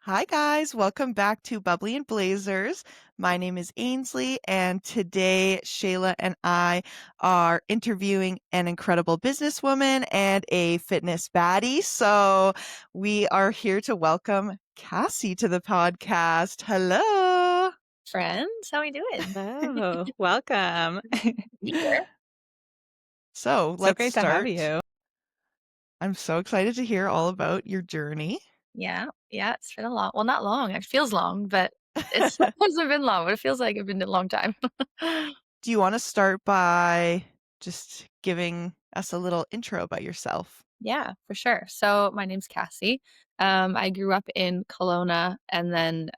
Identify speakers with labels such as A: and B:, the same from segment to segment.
A: Hi, guys. Welcome back to Bubbly and Blazers. My name is Ainsley, and today Shayla and I are interviewing an incredible businesswoman and a fitness baddie. So we are here to welcome Cassie to the podcast. Hello.
B: Friends, how we doing?
C: Hello, welcome.
B: Be here.
A: So
C: So
A: let's
C: great to have
A: start.
C: you.
A: I'm so excited to hear all about your journey.
B: Yeah, it's been a long well, not long, it feels long, but it hasn't been long, but it feels like it's been a long time.
A: Do you want to start by just giving us a little intro about yourself?
B: Yeah, for sure. So my name's Cassie. I grew up in Kelowna and then,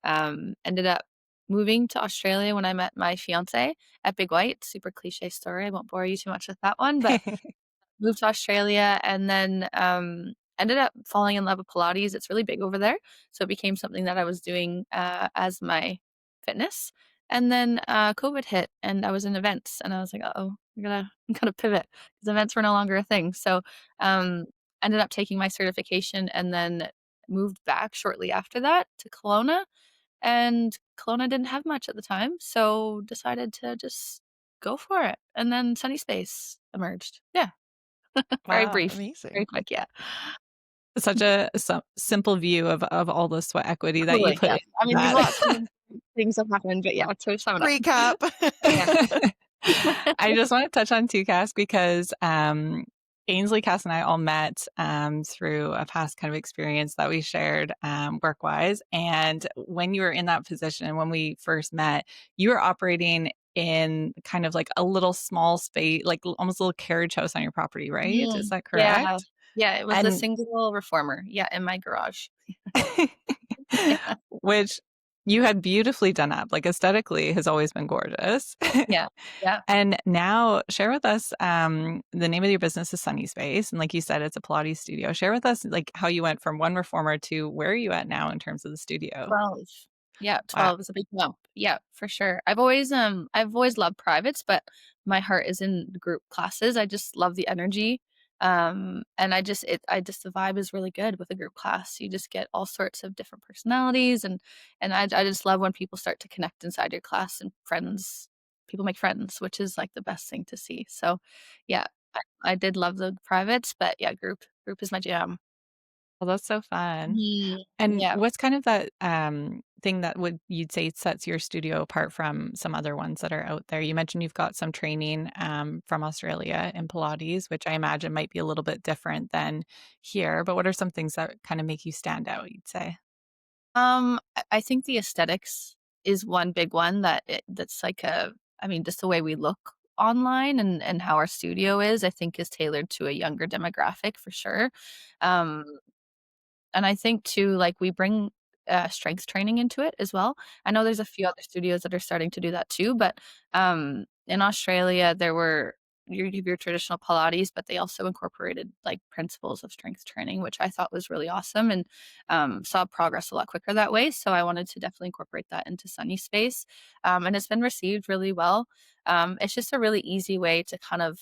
B: ended up moving to Australia when I met my fiancé at Big White. Super cliche story, I won't bore you too much with that one, but moved to Australia and then ended up falling in love with Pilates. It's really big over there. So it became something that I was doing as my fitness. And then COVID hit and I was in events and I was like, oh, I'm gonna pivot because events were no longer a thing. So um, ended up taking my certification and then moved back shortly after that to Kelowna. And Kelowna didn't have much at the time. So decided to just go for it. And then Sunny Space emerged. Yeah. Very
C: Wow,
B: brief, very
A: Amazing.
B: quick, yeah.
C: such a simple view of all the sweat equity that you
B: Totally,
C: put
B: yeah.
C: into
B: I mean, there's
C: that.
B: lots of things that happened, but yeah, to sum it up.
A: Recap.
B: Yeah.
C: I just want to touch on two Cass because Ainsley, Cass, and I all met through a past kind of experience that we shared work wise. And when you were in that position, when we first met, you were operating in kind of like a little small space, like almost a little carriage house on your property, right? Is that
B: Yeah.
C: correct?
B: Yeah, it was a
C: And
B: single reformer, yeah, in my garage. Yeah,
C: which you had beautifully done up, like aesthetically has always been gorgeous.
B: yeah, yeah.
C: And now share with us the name of your business is Sunny Space. And like you said, it's a Pilates studio. Share with us like how you went from one reformer to where are you at now in terms of the studio?
B: 12. Yeah,
C: Wow.
B: 12 is a big jump. Yeah, for sure. I've always loved privates, but my heart is in group classes. I just love the energy. And I just the vibe is really good with a group class. You just get all sorts of different personalities and I just love when people start to connect inside your class and friends people make friends, which is like the best thing to see. So, yeah, I did love the privates, but yeah, group is my jam.
C: Well, that's so fun. And
B: Yeah.
C: what's kind of that thing that would you'd say sets your studio apart from some other ones that are out there? You mentioned you've got some training from Australia in Pilates, which I imagine might be a little bit different than here. But what are some things that kind of make you stand out, you'd say?
B: I think the aesthetics is one big one that's like I mean, just the way we look online and how our studio is, I think is tailored to a younger demographic for sure. Um, and I think too, like we bring strength training into it as well. I know there's a few other studios that are starting to do that too, but in Australia, there were your traditional Pilates, but they also incorporated like principles of strength training, which I thought was really awesome and saw progress a lot quicker that way. So I wanted to definitely incorporate that into Sunny Space, and it's been received really well. It's just a really easy way to kind of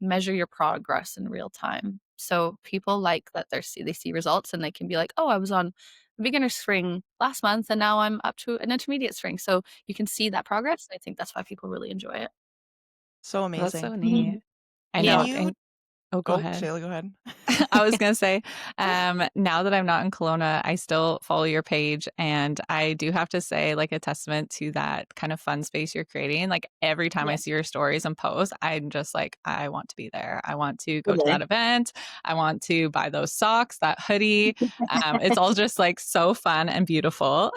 B: measure your progress in real time. So people like that they see results and they can be like, "Oh, I was on a beginner swing last month and now I'm up to an intermediate swing." So you can see that progress. I think that's why people really enjoy it.
A: So
C: That's
A: amazing.
C: so
B: Mhm.
C: neat. I
A: Can
B: Yeah.
C: know.
A: you
C: And oh, go
A: Oh,
C: ahead.
A: Shayla, go ahead.
C: I was gonna say, now that I'm not in Kelowna, I still follow your page, and I do have to say, like, a testament to that kind of fun space you're creating. Like, every time I
B: Yeah.
C: see your stories and posts, I'm just like, "I want to be there. I want to go to
B: Totally.
C: that event. I want to buy those socks, that hoodie." It's all just, like, so fun and beautiful.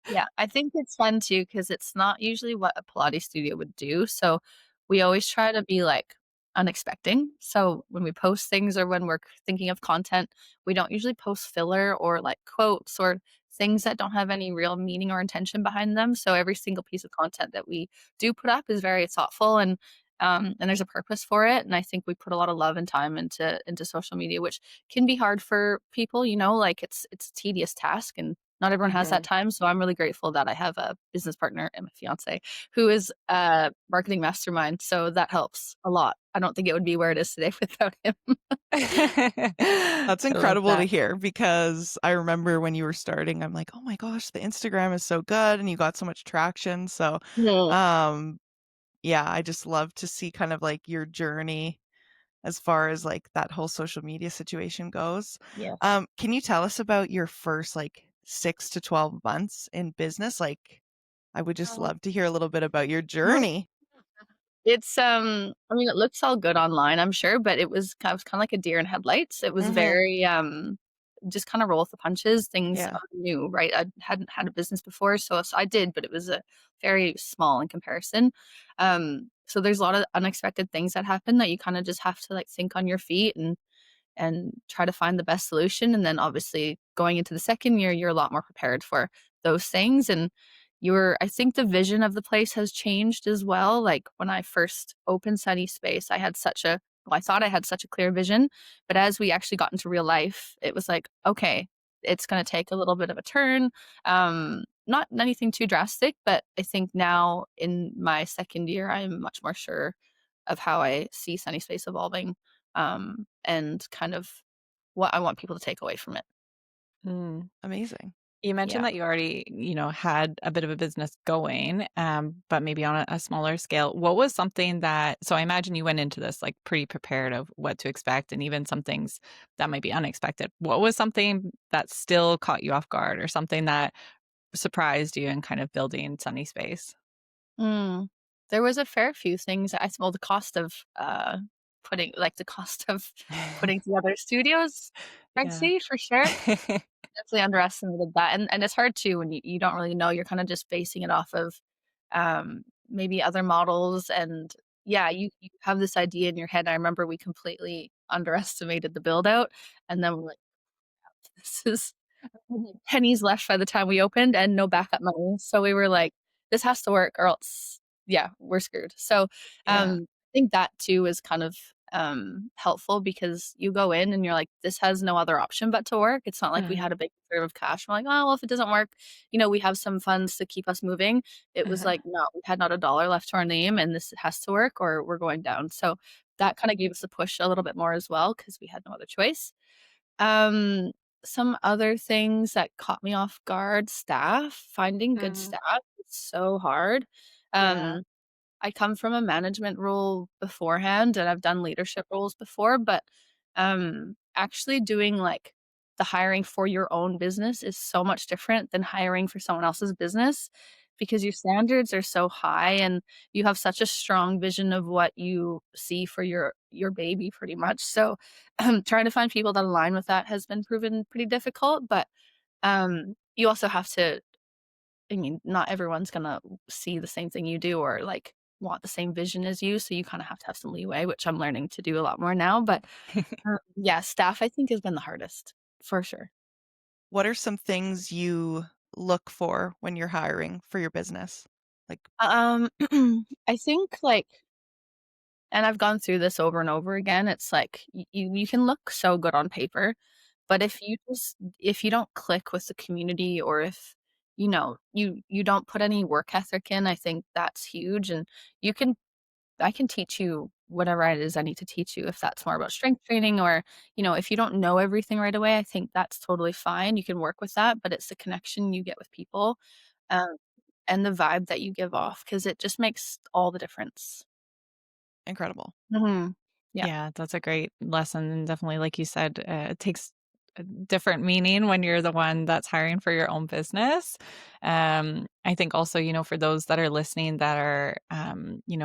B: Yeah, I think it's fun too because it's not usually what a Pilates studio would do, so we always try to be, like, unexpecting. So when we post things or when we're thinking of content, we don't usually post filler or, like, quotes or things that don't have any real meaning or intention behind them, so every single piece of content that we do put up is very thoughtful and there's a purpose for it, and I think we put a lot of love and time into social media, which can be hard for people, like, it's a tedious task and Not everyone has that
A: Mhm.
B: time, so I'm really grateful that I have a business partner and my fiance who is a marketing mastermind, so that helps a lot. I don't think it would be where it is today without him.
A: That's
C: I love
A: incredible to
C: that.
A: hear because I remember when you were starting, I'm like, "Oh my gosh, the Instagram is so good," and you got so much traction, so,
B: Mhm.
A: um, yeah, I just love to see kind of, like, your journey as far as, like, that whole social media situation goes.
B: Yes.
A: Can you tell us about your first, like, 6 to 12 months in business? Like, I would just
B: Um,
A: love to hear a little bit about your journey.
B: It's, I mean, it looks all good online, I'm sure, but it was kinda like a deer in headlights. It was
A: Mhm.
B: very, just kinda roll with the punches. Things
A: Yeah.
B: are new, right? I hadn't had a business before, so I did, but it was, very small in comparison. So there's a lot of unexpected things that happen that you kinda just have to, like, think on your feet and try to find the best solution. And then obviously going into the second year, you're a lot more prepared for those things. And I think the vision of the place has changed as well. Like when I first opened Sunny Space, I thought I had such a clear vision. But as we actually got into real life, it was like, okay, it's going to take a little bit of a turn. Not anything too drastic, but I think now in my second year, I'm much more sure of how I see Sunny Space evolving, and kind of what I want people to take away from it.
C: Mm.
A: Amazing.
C: You mentioned
B: Yeah.
C: that you already, had a bit of a business going, but maybe on a smaller scale. What was something that, so I imagine you went into this like pretty prepared of what to expect and even some things that might be unexpected. What was something that still caught you off guard or something that surprised you in kind of building Sunny Space?
B: Mm. There was a fair few things. Well, the cost of putting together studios,
C: Yeah.
B: pricey for sure. Definitely underestimated that, and it's hard too when you don't really know. You're kinda just basing it off of, maybe other models, and yeah, you have this idea in your head. I remember we completely underestimated the build out, and then we're like, "This is pennies left by the time we opened and no backup money." So we were like, "This has to work or else, yeah, we're screwed." So,
A: Yeah.
B: I think that too is kind of, helpful because you go in and you're like, "This has no other option but to work." It's not like we had
C: Mhm.
B: a big reserve of cash. We're like, "Oh, well, if it doesn't work, we have some funds to keep us moving." It was
C: Uh-huh.
B: like, "No, we had not a dollar left to our name, and this has to work or we're going down." So that kinda gave us a push a little bit more as well because we had no other choice. Um, some other things that caught me off guard, finding good
C: Mhm.
B: staff is so hard.
C: Yeah.
B: Um, I come from a management role beforehand and I've done leadership roles before, but actually doing like the hiring for your own business is so much different than hiring for someone else's business because your standards are so high and you have such a strong vision of what you see for your baby pretty much. So trying to find people that align with that has been proven pretty difficult, but you also have to, I mean, not everyone's gonna see the same thing you do or, like, want the same vision as you, so you kinda have to have some leeway, which I'm learning to do a lot more now, but, yeah, staff I think has been the hardest, for sure.
A: What are some things you look for when you're hiring for your business? Like
B: Um, I think, like, and I've gone through this over and over again, it's like you can look so good on paper, but if you don't click with the community or if, you don't put any work ethic in, I think that's huge, and you can I can teach you whatever it is I need to teach you if that's more about strength training or, if you don't know everything right away, I think that's totally fine. You can work with that, but it's the connection you get with people, um, and the vibe that you give off because it just makes all the difference.
A: incredible.
B: Mhm. Yeah.
C: Yeah, that's a great lesson. And definitely, like you said, it takes a different meaning when you're the one that's hiring for your own business. I think also, for those that are listening that are,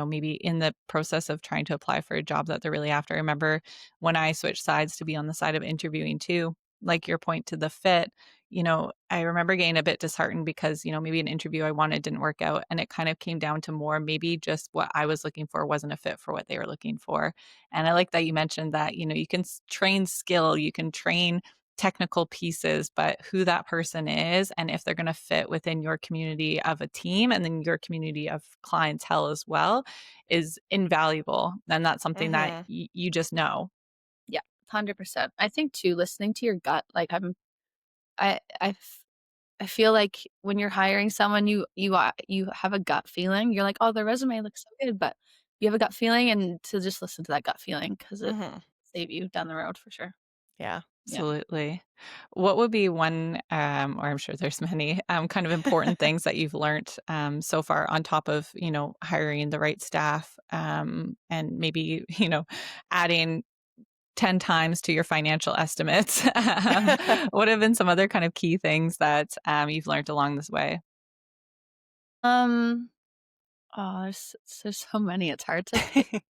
C: maybe in the process of trying to apply for a job that they're really after. I remember when I switched sides to be on the side of interviewing too, like your point to the fit, I remember getting a bit disheartened because, maybe an interview I wanted didn't work out. And it kind of came down to more maybe just what I was looking for wasn't a fit for what they were looking for. And I like that you mentioned that, you can train skill, you can train technical pieces, but who that person is and if they're going to fit within your community of a team and then your community of clientele as well is invaluable. And that's something that
A: Mhm.
C: you just know.
B: Yeah, 100%. I think too, listening to your gut, like I I feel like when you're hiring someone, you have a gut feeling. You're like, "Oh, their resume looks so good," but you have a gut feeling, and to just listen to that gut feeling because it
A: Mhm.
B: save you down the road for sure.
A: Yeah.
B: Yeah.
C: Absolutely. What would be one, or I'm sure there's many, kind of important things that you've learned so far on top of, hiring the right staff, and maybe, adding 10 times to your financial estimates? What have been some other kind of key things that you've learned along this way?
B: Um, oh, there's so many, it's hard to pick.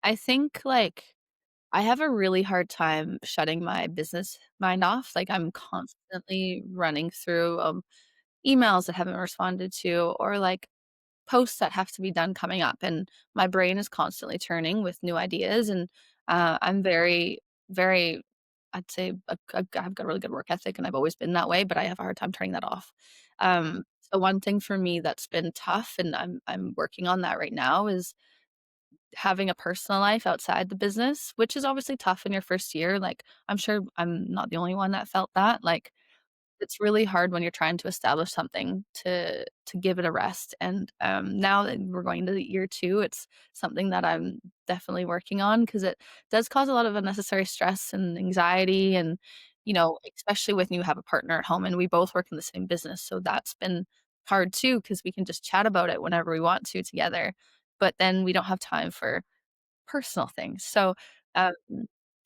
B: I think, like, I have a really hard time shutting my business mind off, like, I'm constantly running through, emails that haven't responded to or, like, posts that have to be done coming up, and my brain is constantly turning with new ideas, and, I'm very, very I'd say I've got a really good work ethic, and I've always been that way, but I have a hard time turning that off. So one thing for me that's been tough, and I'm working on that right now, is having a personal life outside the business, which is obviously tough in your first year, like, I'm sure I'm not the only one that felt that, like, it's really hard when you're trying to establish something to give it a rest, and, now that we're going into year 2, it's something that I'm definitely working on because it does cause a lot of unnecessary stress and anxiety and, especially when you have a partner at home, and we both work in the same business, so that's been hard too because we can just chat about it whenever we want to together, but then we don't have time for personal things. So, um,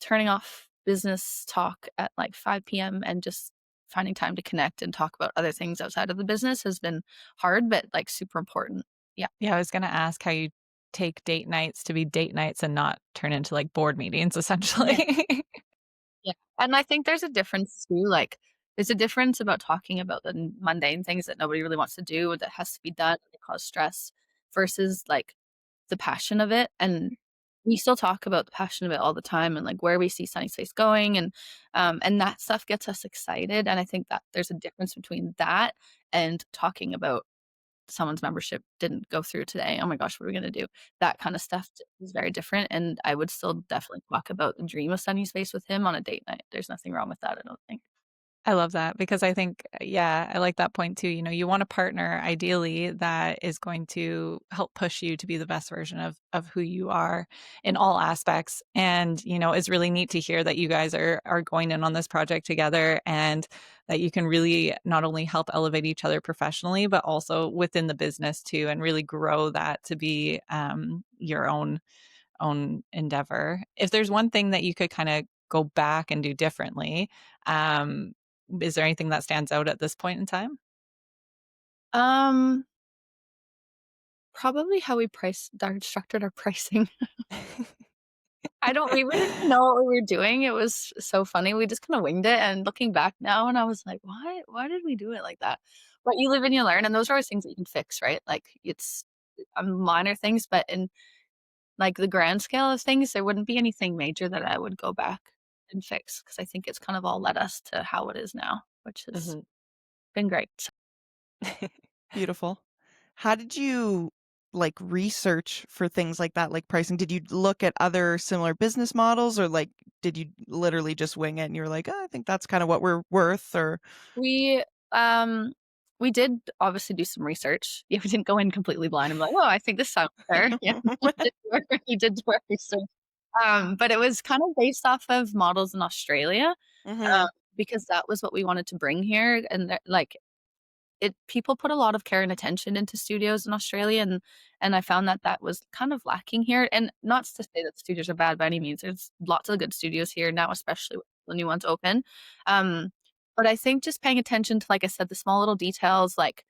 B: turning off business talk at like 5 PM and just finding time to connect and talk about other things outside of the business has been hard, but like super important. Yeah.
C: Yeah, I was gonna ask how you take date nights to be date nights and not turn into, like, board meetings,
B: Yeah.
C: essentially.
B: Yeah. And I think there's a difference too. Like, there's a difference about talking about the mundane things that nobody really wants to do that has to be done, that cause stress versus like the passion of it, and we still talk about the passion of it all the time and, like, where we see Sunny Space going, and that stuff gets us excited, and I think that there's a difference between that and talking about someone's membership didn't go through today, "Oh my gosh, what are we gonna do?" That kinda stuff is very different, and I would still definitely talk about the dream of Sunny Space with him on a date night. There's nothing wrong with that, I don't think.
C: I love that because I think, yeah, I like that point too. You want a partner ideally that is going to help push you to be the best version of who you are in all aspects. And, it's really neat to hear that you guys are going in on this project together and that you can really not only help elevate each other professionally, but also within the business too, and really grow that to be your own endeavor. If there's one thing that you could kind of go back and do differently, um, is there anything that stands out at this point in time?
B: Um, Probably how we structured our pricing. I don't we really didn't know what we were doing, it was so funny, we just kinda winged it, and looking back now, and I was like, Why did we do it like that?" But you live and you learn, and those are always things that you can fix, right? Like, it's, minor things, but in, like, the grand scale of things, there wouldn't be anything major that I would go back and fix because I think it's kind of all led us to how it is now, which has
C: Mhm.
B: been great.
A: Beautiful. How did you, like, research for things like that, like pricing? Did you look at other similar business models or, like, did you literally just wing it and you were like, "Oh, I think that's kinda what we're worth," or
B: We, um, we did obviously do some research. Yeah, we didn't go in completely blind and be like, "Oh, I think this sounds fair." Yeah, we did do our research. But it was kind of based off of models in Australia, um,
A: Mhm.
B: because that was what we wanted to bring here, and like, it people put a lot of care and attention into studios in Australia, and I found that that was kind of lacking here, and not to say that the studios are bad by any means, there's lots of good studios here now, especially with the new ones open, um, but I think just paying attention to, like I said, the small little details, like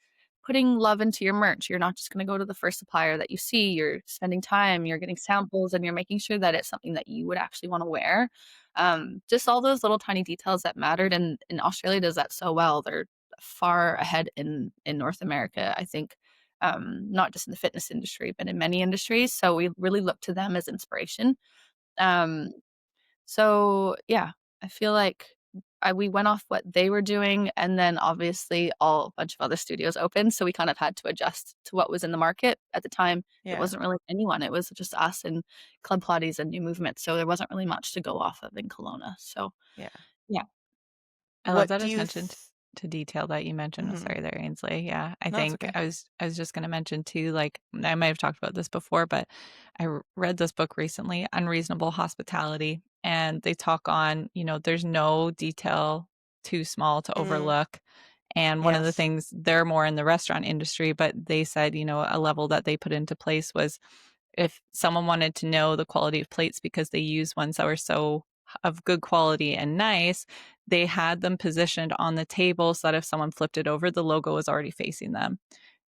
B: putting love into your merch, you're not just gonna go to the first supplier that you see, you're spending time, you're getting samples, and you're making sure that it's something that you would actually wanna wear, just all those little tiny details that mattered, and Australia does that so well, they're far ahead in North America, I think, not just in the fitness industry, but in many industries. So we really look to them as inspiration. Um, so yeah, I feel like we went off what they were doing, and then obviously a bunch of other studios opened. So we kind of had to adjust to what was in the market at the time. It
A: Yeah,
B: wasn't really anyone; it was just us and Club Pilates and New Movement. So there wasn't really much to go off of in Kelowna. So
A: yeah.
C: Yeah. I love
A: What
C: that
A: do you
C: attention. to detail that you mentioned. Oh,
A: Mhm.
C: sorry there, Ainsley. Yeah, I
A: No, it's
C: think
A: okay.
C: I was just going to mention too. Like I might have talked about this before, but read this book recently, Unreasonable Hospitality, and they talk on there's no detail too small to
A: Mm,
C: overlook. And one of the
A: yes.
C: things they're more in the restaurant industry, but they said a level that they put into place was if someone wanted to know the quality of plates because they use ones that were so of good quality and nice, they had them positioned on the table so that if someone flipped it over, the logo was already facing them.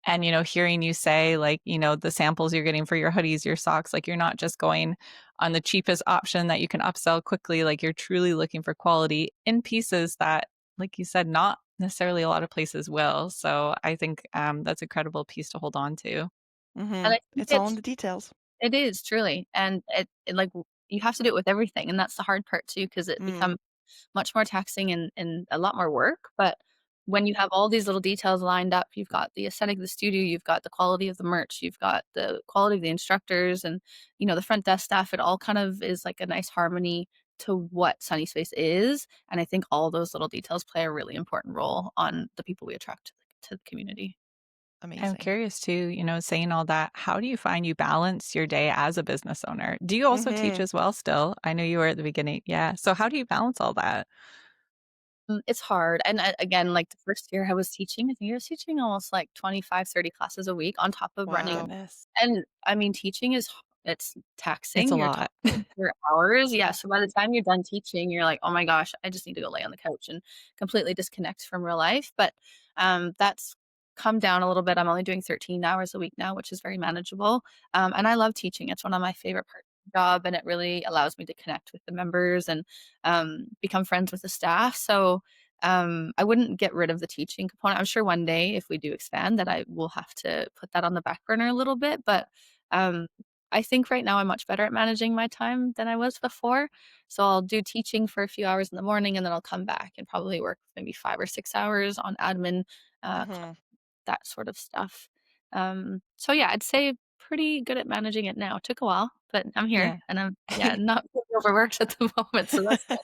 C: And, hearing you say, like, the samples you're getting for your hoodies, your socks, like, you're not just going on the cheapest option that you can upsell quickly. Like, you're truly looking for quality in pieces that, like you said, not necessarily a lot of places will. So I think that's a credible piece to hold on to.
B: And
A: Mhm.
B: I think
A: It's all in the details.
B: it is truly, and like you have to do it with everything, and that's the hard part too, because it
A: Mm,
B: becomes much more taxing and a lot more work. But when you have all these little details lined up, you've got the aesthetic of the studio, you've got the quality of the merch, you've got the quality of the instructors, and the front desk staff. It all kind of is like a nice harmony to what Sunny Space is, and I think all those little details play a really important role on the people we attract to the community.
C: I'm
A: amazing.
C: curious too, saying all that, how do you find you balance your day as a business owner? Do you also teach
A: Mhm.
C: as well still? I know you were at the beginning. Yeah. So how do you balance all that?
B: It's hard, and, again, like, the first year I was teaching, I think I was teaching almost, like, 25, 30 classes a week on top of running.
A: Wow.
C: Goodness.
B: And, I mean, teaching is it's
C: It's
B: taxing,
C: a
B: you're
C: lot.
B: talking for hours, yeah, so by the time you're done teaching, you're like, "Oh my gosh, I just need to go lay on the couch and completely disconnect from real life," but, that's come down a little bit. I'm only doing 13 hours a week now, which is very manageable, and I love teaching. It's one of my favorite parts of the job, and it really allows me to connect with the members and, become friends with the staff, so, I wouldn't get rid of the teaching component. I'm sure one day if we do expand that I will have to put that on the back burner a little bit, but, um, I think right now I'm much better at managing my time than I was before. So I'll do teaching for a few hours in the morning, and then I'll come back and probably work maybe 5 or 6 hours on admin,
A: Mhm.
B: that sort of stuff. So yeah, I'd say pretty good at managing it now. It took a while, but I'm here
C: Yeah.
B: and I'm, yeah, not really overworked at the moment, so that's good.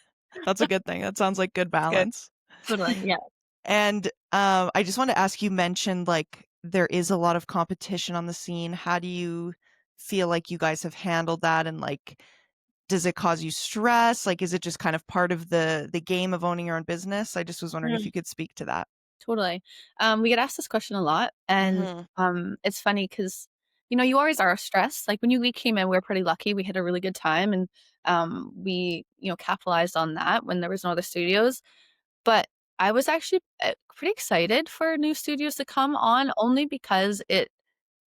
A: That's a good thing. That sounds like good
C: It's good.
A: balance.
B: Totally, yeah.
A: And, I just wanted to ask, you mentioned, like, there is a lot of competition on the scene. How do you feel like you guys have handled that? And, like, does it cause you stress? Like, is it just kind of part of the game of owning your own business? I just was wondering if you could speak to that.
B: Totally. We get asked this question a lot, and,
A: Mhm.
B: it's funny because you always are stressed. Like, when we came in, we were pretty lucky, we had a really good time, and, we, capitalized on that when there was no other studios, but I was actually, pretty excited for new studios to come on only because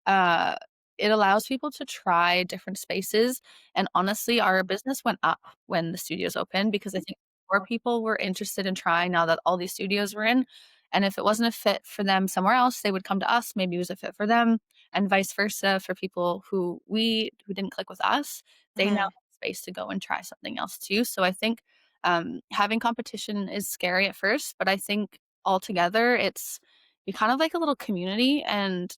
B: uh, it allows people to try different spaces, and honestly, our business went up when the studios opened because I think more people were interested in trying now that all these studios were in, and if it wasn't a fit for them somewhere else, they would come to us, maybe it was a fit for them, and vice versa for people who didn't click with us, they now
A: Mhm.
B: have space to go and try something else too, so I think, having competition is scary at first, but I think altogether it's you kind of like a little community and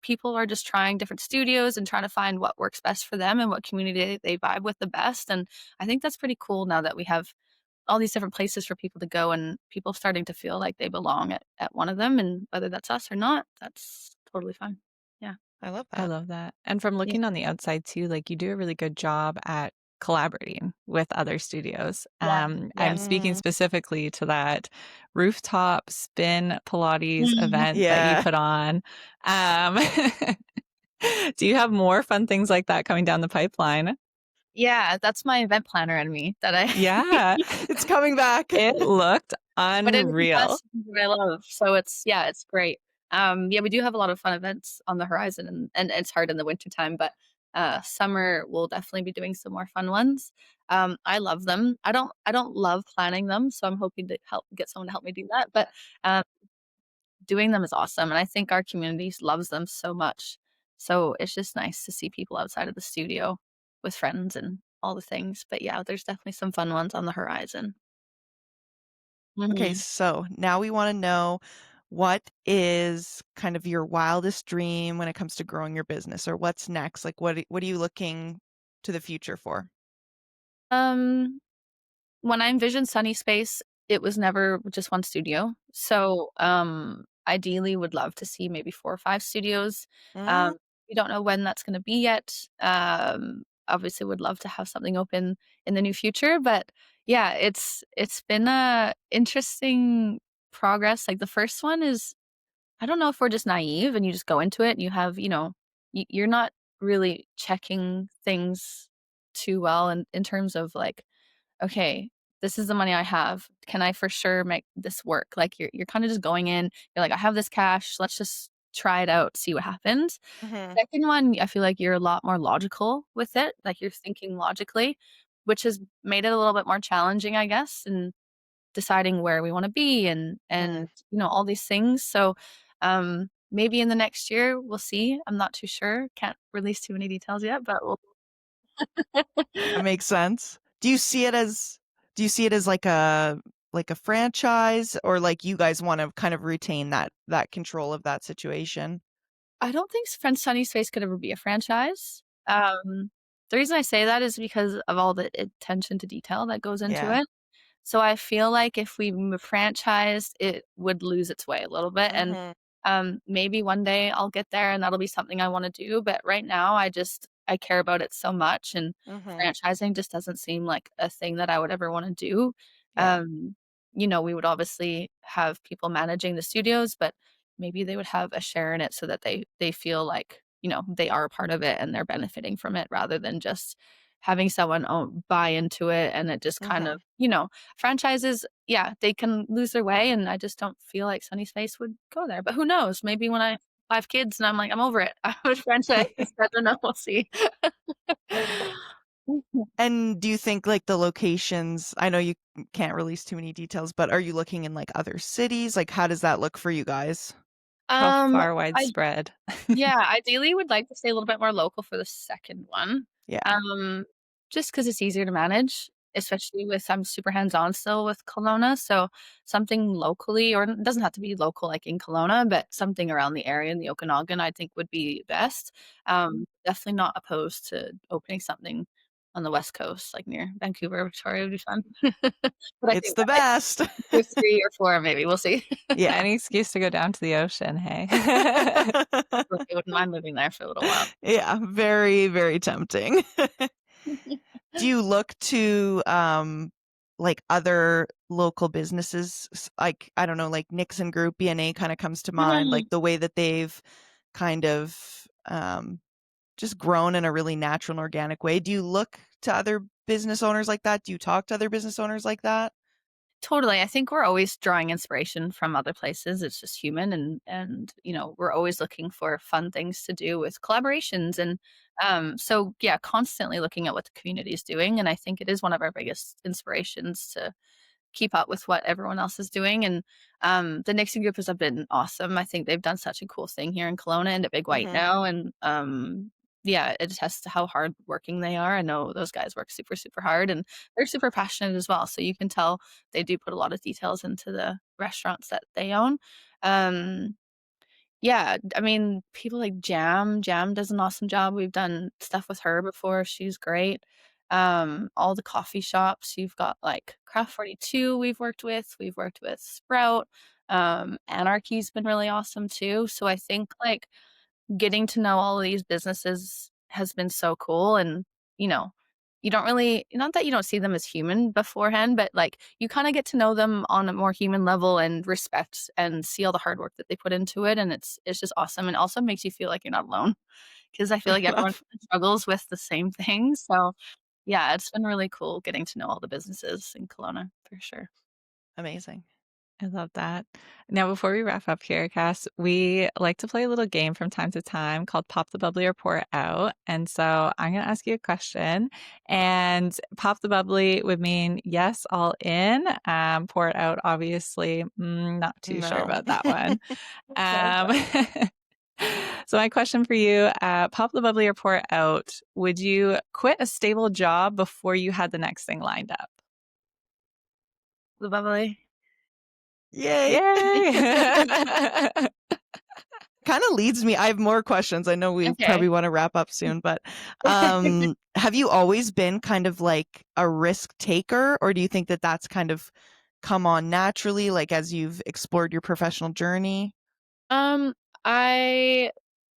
B: people are just trying different studios and trying to find what works best for them and what community they vibe with the best. And I think that's pretty cool now that we have all these different places for people to go and people starting to feel like they belong at one of them. And whether that's us or not, that's totally fine. Yeah.
A: I love
C: I
A: that.
C: love that. And from
B: Yeah.
C: looking on the outside too, like you do a really good job at collaborating with other studios.
B: Yeah. Yeah.
C: I'm speaking
A: Mhm.
C: specifically to that rooftop spin Pilates
B: Mhm.
C: event that you
A: Yeah.
C: put on. Um, do you have more fun things like that coming down the pipeline?
B: Yeah. That's my event planner and me that I
C: Yeah,
A: It's coming back.
C: it looked
B: But it
C: unreal.
B: does something that I love, so it's great. Yeah, we do have a lot of fun events on the horizon, and it's hard in the wintertime, but, summer, we'll definitely be doing some more fun ones. I love them. I don't love planning them, so I'm hoping to help get someone to help me do that, but, um, doing them is awesome, and I think our community loves them so much. So it's just nice to see people outside of the studio with friends and all the things, but yeah, there's definitely some fun ones on the horizon.
A: Okay,
B: Mhm.
A: so now we wanna know, what is kind of your wildest dream when it comes to growing your business, or what's next? Like, what are you looking to the future for?
B: Um When I envision Sunny Space, it was never just one studio. So ideally would love to see maybe 4 or 5 studios.
A: Mm,
B: Um, we don't know when that's gonna be yet. Obviously would love to have something open in the near future, but yeah, it's been a interesting progress. Like the first one is, I don't know if we're just naive and you just go into it and you have, you're not really checking things too well in terms of like, okay, this is the money I have. Can I for sure make this work? Like you're kind of just going in, you're like, I have this cash, let's just try it out, see what happens.
A: mhm,
B: Second one, I feel like you're a lot more logical with it. Like you're thinking logically, which has made it a little bit more challenging, I guess, and deciding where we want to be
A: mhm.
B: and all these things. So maybe in the next year we'll see. I'm not too sure. Can't release too many details yet, but we'll
A: That makes sense. Do you see it as like a franchise, or like you guys wanna kind of retain that control of that situation?
B: I don't think Friend Sunny's Face could ever be a franchise. The reason I say that is because of all the attention to detail that goes into
A: Yeah.
B: it. So I feel like if we franchised, it would lose its way a little bit, and
A: Mhm,
B: maybe one day I'll get there and that'll be something I want to do. But right now, I care about it so much, and
A: mhm.
B: franchising just doesn't seem like a thing that I would ever want to do.
A: Yeah.
B: We would obviously have people managing the studios, but maybe they would have a share in it so that they feel like they are a part of it and they're benefiting from it rather than just having someone buy into it and it just kind
A: Mhm.
B: of franchises, yeah, they can lose their way, and I just don't feel like Sunny's Face would go there. But who knows? Maybe when I have kids and I'm like, I'm over it. I would franchise. I don't know. We'll see.
A: And do you think, like, the locations, I know you can't release too many details, but are you looking in, like, other cities? Like, how does that look for you guys?
C: How
B: Um,
C: far
B: I
C: widespread?
B: Yeah, ideally would like to stay a little bit more local for the second one.
A: Yeah.
B: Um, just because it's easier to manage, especially with I'm super hands-on still with Kelowna, so something locally, or it doesn't have to be local like in Kelowna, but something around the area in the Okanagan I think would be best. Definitely not opposed to opening something on the West Coast, like near Vancouver, Victoria would be fun. But I
A: It's
B: think
A: the best.
B: tier 3 or 4 maybe, we'll see.
A: Yeah.
C: Any excuse to go down to the ocean, hey?
B: Look, I wouldn't mind living there for a little while.
A: Yeah, very, very tempting. Do you look to, like, other local businesses, like, I don't know, like Nixon Group, B&A kinda comes to mind, like,
B: Mhm.
A: the way that they've kind of, just grown in a really natural and organic way. Do you look to other business owners like that? Do you talk to other business owners like that?
B: Totally. I think we're always drawing inspiration from other places. It's just human and we're always looking for fun things to do with collaborations and so yeah, constantly looking at what the community is doing, and I think it is one of our biggest inspirations to keep up with what everyone else is doing. And the Nixon group has been awesome. I think they've done such a cool thing here in Kelowna and at Big White
A: Mhm.
B: now. And yeah, it attests to how hard working they are. I know those guys work super, super hard and they're super passionate as well. So you can tell they do put a lot of details into the restaurants that they own. Um, yeah, I mean, people like Jam. Jam does an awesome job. We've done stuff with her before. She's great. All the coffee shops. You've got like Craft 42 we've worked with Sprout. Anarchy's been really awesome too. So I think like getting to know all of these businesses has been so cool, and you know you don't really, not that you don't see them as human beforehand, but like you kind of get to know them on a more human level and respect and see all the hard work that they put into it, and it's just awesome, and also makes you feel like you're not alone because I feel like everyone
A: Love.
B: struggles with the same thing. So yeah, it's been really cool getting to know all the businesses in Kelowna for sure.
A: Amazing.
C: I love that. Now, before we wrap up here, Cass, we like to play a little game from time to time called Pop the Bubbly or Pour It Out. And so I'm going to ask you a question, and pop the bubbly would mean yes, all in. Pour it out, obviously, not too sure
A: No.
C: about that one.
B: Okay.
C: Um, so my question for you, pop the bubbly or pour it out, would you quit a stable job before you had the next thing lined up?
B: The bubbly.
A: Yay.
C: Yay!
A: Kinda leads me, I have more questions. I know we
B: Okay.
A: probably wanna wrap up soon, but, have you always been kind of like a risk taker, or do you think that that's kind of come on naturally, like as you've explored your professional journey?
B: I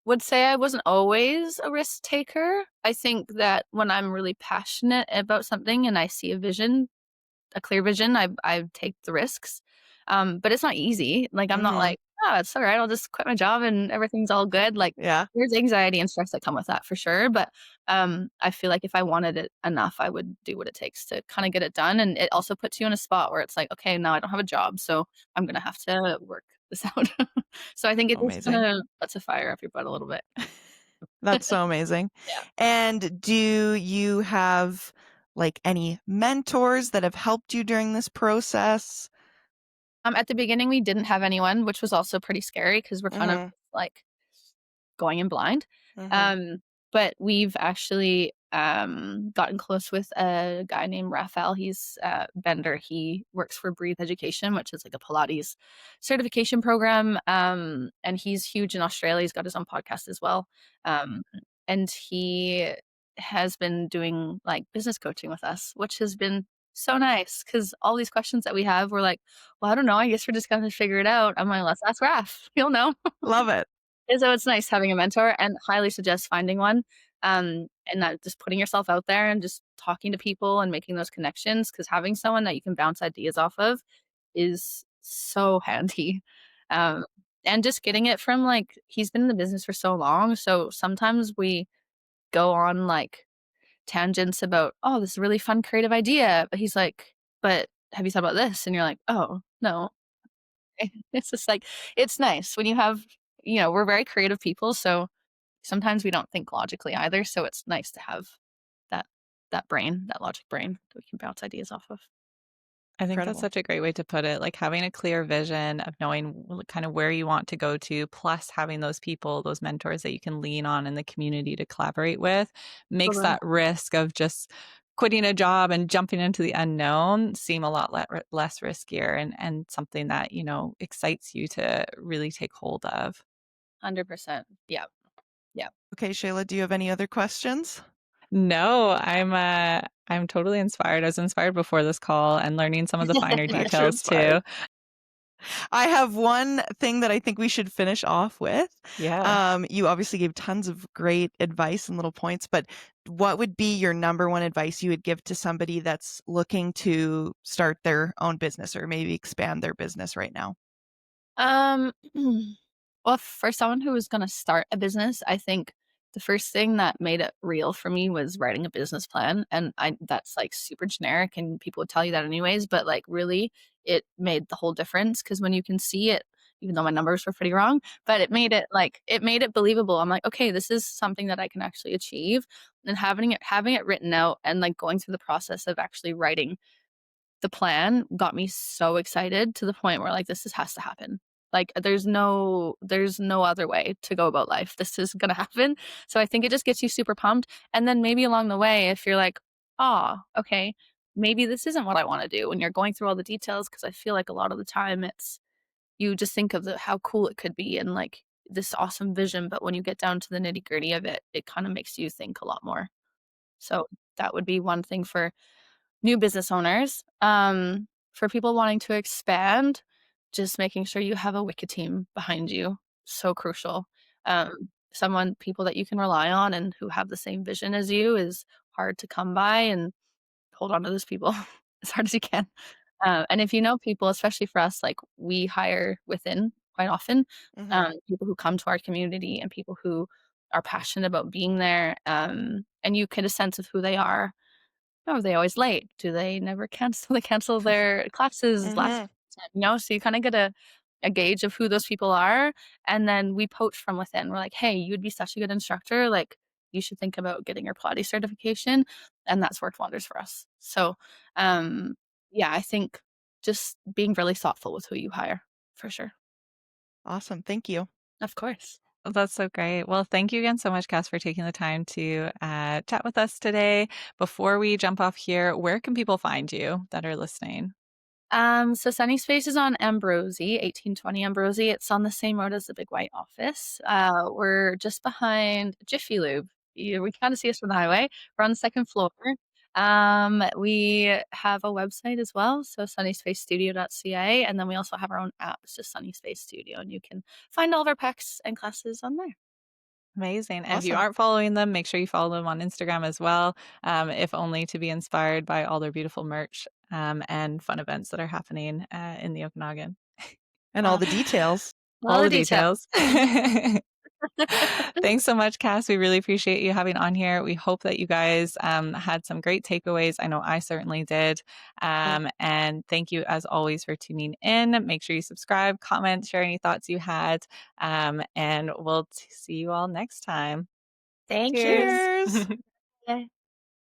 B: would say I wasn't always a risk taker. I think that when I'm really passionate about something and I see a clear vision, I take the risks. But it's not easy. Like I'm not
A: Mhm.
B: like, oh, it's all right. I'll just quit my job and everything's all good. Like
A: Yeah.
B: there's anxiety and stress that come with that for sure. But I feel like if I wanted it enough, I would do what it takes to kind of get it done. And it also puts you in a spot where it's like, okay, now I don't have a job, so I'm gonna have to work this out. So I think it just kind
A: Amazing.
B: of puts a fire up your butt a little bit.
A: That's so amazing.
B: Yeah.
A: And do you have, like, any mentors that have helped you during this process?
B: At the beginning, we didn't have anyone, which was also pretty scary because we're kind of
A: Mhm.
B: like going in blind.
A: Mhm.
B: Um, but we've actually gotten close with a guy named Raphael. He's Bender. He works for Breathe Education, which is like a Pilates certification program. And he's huge in Australia. He's got his own podcast as well. Um, and he has been doing like business coaching with us, which has been so nice because all these questions that we have, we're like, well, I don't know. I guess we're just going to figure it out. I'm like, let's ask Raph. He'll know.
A: Love it.
B: And so it's nice having a mentor and highly suggest finding one. And not just putting yourself out there and just talking to people and making those connections because having someone that you can bounce ideas off of is so handy. Um, and just getting it from like, he's been in the business for so long. So sometimes we go on like tangents about, oh, this is a really fun creative idea. But he's like, but have you thought about this? And you're like, oh, no. It's just like, it's nice when you have, we're very creative people. So sometimes we don't think logically either, so it's nice to have that that logic brain that we can bounce ideas off of.
C: I think that's
A: Incredible.
C: such a great way to put it. Like having a clear vision of knowing kind of where you want to go to, plus having those people, those mentors that you can lean on in the community to collaborate with, makes
B: Totally.
C: that risk of just quitting a job and jumping into the unknown seem a lot less riskier and something that, excites you to really take hold of.
B: 100%. Yeah. Yeah.
A: Okay, Shayla, do you have any other questions?
C: No, I'm totally inspired. I was inspired before this call and learning some of the finer
A: Glad you're
C: details
A: inspired.
C: too.
A: I have one thing that I think we should finish off with.
C: Yeah.
A: You obviously gave tons of great advice and little points, but what would be your number one advice you would give to somebody that's looking to start their own business or maybe expand their business right now?
B: Um, well, for someone who was gonna start a business, I think the first thing that made it real for me was writing a business plan, and I that's, like, super generic, and people would tell you that anyways, but, like, really, it made the whole difference because when you can see it, even though my numbers were pretty wrong, but it made it believable. I'm like, "Okay, this is something that I can actually achieve," and having it written out and, like, going through the process of actually writing the plan got me so excited to the point where like this has to happen. Like there's no other way to go about life. This is gonna happen. So I think it just gets you super pumped. And then maybe along the way, if you're like, oh, okay, maybe this isn't what I want to do when you're going through all the details, because I feel like a lot of the time it's you just think of how cool it could be and like this awesome vision, but when you get down to the nitty gritty of it, it kind of makes you think a lot more. So that would be one thing for new business owners. For people wanting to expand, just making sure you have a wicked team behind you, so crucial. People that you can rely on and who have the same vision as you is hard to come by, and hold on to those people as hard as you can. And if you know people, especially for us, like we hire within quite often,
A: Mhm.
B: people who come to our community and people who are passionate about being there, and you get a sense of who they are. Oh, are they always late? Do they never cancel? They cancel their classes last
A: Mhm.
B: time, so you kinda get a gauge of who those people are, and then we poach from within. We're like, "Hey, you'd be such a good instructor, like, you should think about getting your Pilates certification," and that's worked wonders for us. So, um, yeah, I think just being really thoughtful with who you hire, for sure.
A: Awesome. Thank you.
B: Of course.
C: That's so great. Well, thank you again so much, Cass, for taking the time to chat with us today. Before we jump off here, where can people find you that are listening?
B: So Sunny Space is on Ambrosie, 1820 Ambrosie. It's on the same road as the Big White Office. We're just behind Jiffy Lube. We kind of see us from the highway. We're on the second floor. We have a website as well, so sunnyspacesstudio.ca, and then we also have our own app, it's just Sunny Space Studio, and you can find all of our packs and classes on there.
C: Amazing. And if you
A: Awesome.
C: aren't following them, make sure you follow them on Instagram as well, if only to be inspired by all their beautiful merch and fun events that are happening in the Okanagan.
A: And all
B: Uh,
A: the details.
B: all
C: All
B: the
C: the
B: details.
C: details. Thanks so much, Cass. We really appreciate you having on here. We hope that you guys had some great takeaways. I know I certainly did. And thank you, as always, for tuning in. Make sure you subscribe, comment, share any thoughts you had. And we'll see you all next time.
B: Thank you.
C: Cheers.
A: Cheers.
B: Bye.